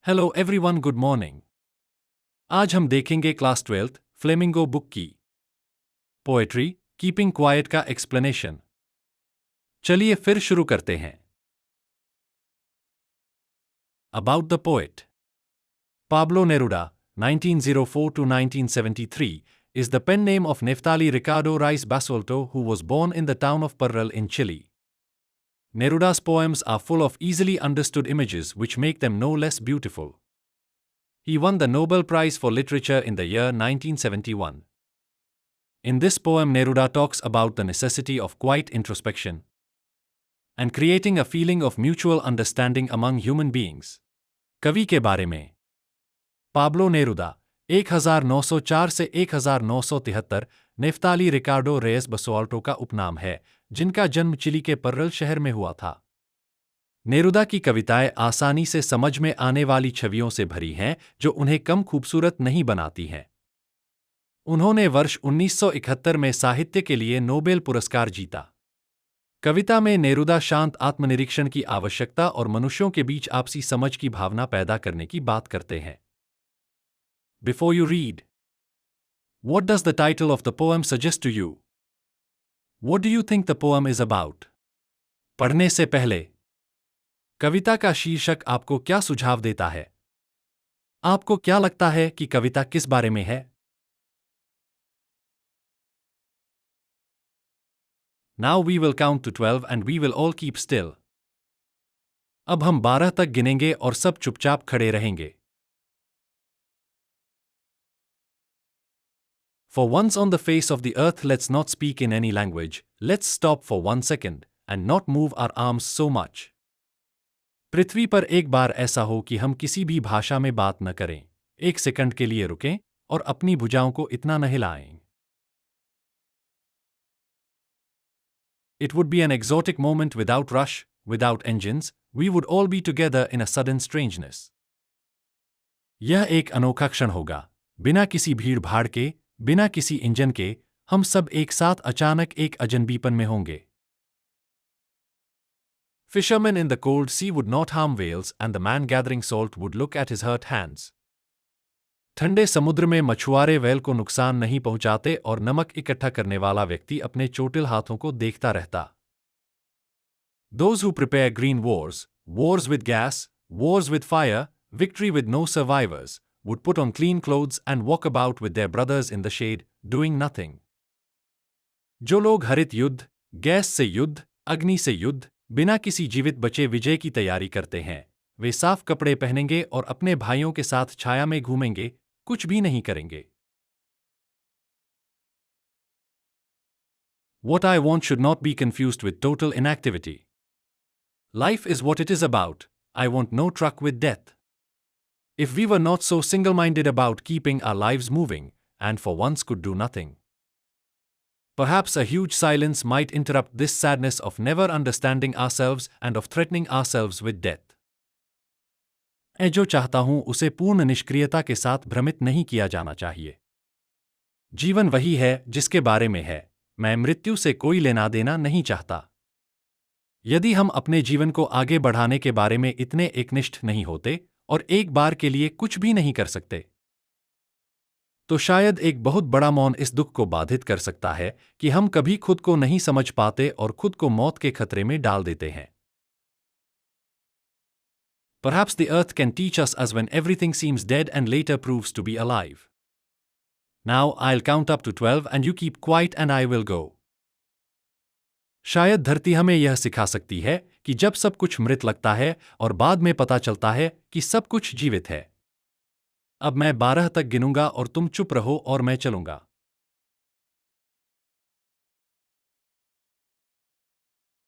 Hello everyone, good morning. आज हम देखेंगे क्लास 12th फ्लेमिंगो बुक की पोएट्री कीपिंग क्वाइट का एक्सप्लेनेशन। चलिए फिर शुरू करते हैं। About the poet. Pablo Neruda 1904 to 1973 is the pen name of Neftali Ricardo Reis Basolto, who was born in the town of Parral in Chile. Neruda's poems are full of easily understood images which make them no less beautiful. He won the Nobel Prize for Literature in the year 1971. In this poem, Neruda talks about the necessity of quiet introspection and creating a feeling of mutual understanding among human beings. कवि के बारे में। Pablo Neruda 1904 से 1973 Neftali Ricardo race बसोल्टो का उपनाम है, जिनका जन्म चिली के पर्रल शहर में हुआ था। नेरुदा की कविताएं आसानी से समझ में आने वाली छवियों से भरी हैं, जो उन्हें कम खूबसूरत नहीं बनाती हैं। उन्होंने वर्ष 1971 में साहित्य के लिए नोबेल पुरस्कार जीता। कविता में नेरुदा शांत आत्मनिरीक्षण की आवश्यकता और मनुष्यों के बीच आपसी समझ की भावना पैदा करने की बात करते हैं। Before you read, what does the title of the poem suggest to you? What do you think the poem is about? पढ़ने से पहले, कविता का शीर्षक आपको क्या सुझाव देता है? आपको क्या लगता है कि कविता किस बारे में है? Now we will count to 12 and we will all keep still. अब हम 12 तक गिनेंगे और सब चुपचाप खड़े रहेंगे। For once on the face of the earth, let's not speak in any language. Let's stop for 1 second and not move our arms so much. पृथ्वी पर एक बार ऐसा हो कि हम किसी भी भाषा में बात न करें। 1 सेकंड के लिए रुकें और अपनी भुजाओं को इतना न हिलाएं। It would be an exotic moment without rush, without engines. We would all be together in a sudden strangeness. यह एक अनोखा क्षण होगा, बिना किसी भीड़ भाड़ के, बिना किसी इंजन के, हम सब एक साथ अचानक एक अजनबीपन में होंगे। Fishermen in the cold sea would not harm whales, and the man gathering salt would look at his hurt hands. ठंडे समुद्र में मछुआरे व्हेल को नुकसान नहीं पहुंचाते और नमक इकट्ठा करने वाला व्यक्ति अपने चोटिल हाथों को देखता रहता। Those who prepare green wars, wars with gas, wars with fire, victory with no survivors, would put on clean clothes and walk about with their brothers in the shade, doing nothing. जो लोग हरित युद्ध, gas से युद्ध, अग्नि से युद्ध, बिना किसी जीवित बचे विजय की तैयारी करते हैं, वे साफ कपड़े पहनेंगे और अपने भाइयों के साथ छाया में घूमेंगे, कुछ भी नहीं करेंगे। What I want should not be confused with total inactivity. Life is what it is about. I want no truck with death. If we were not so single-minded about keeping our lives moving, and for once could do nothing, perhaps a huge silence might interrupt this sadness of never understanding ourselves and of threatening ourselves with death. मैं जो चाहता हूं उसे पूर्ण निष्क्रियता के साथ भ्रमित नहीं किया जाना चाहिए। जीवन वही है जिसके बारे में है, मैं मृत्यु से कोई लेना देना नहीं चाहता। यदि हम अपने जीवन को आगे बढ़ाने के बारे में इतने एकनिष्ठ नहीं होते और एक बार के लिए कुछ भी नहीं कर सकते, तो शायद एक बहुत बड़ा मौन इस दुख को बाधित कर सकता है कि हम कभी खुद को नहीं समझ पाते और खुद को मौत के खतरे में डाल देते हैं। Perhaps the earth can teach us when everything seems dead and later proves to be alive. Now I'll count up to 12 and you keep quiet and I will go. शायद धरती हमें यह सिखा सकती है कि जब सब कुछ मृत लगता है और बाद में पता चलता है कि सब कुछ जीवित है। अब मैं 12 तक गिनूंगा और तुम चुप रहो और मैं चलूंगा।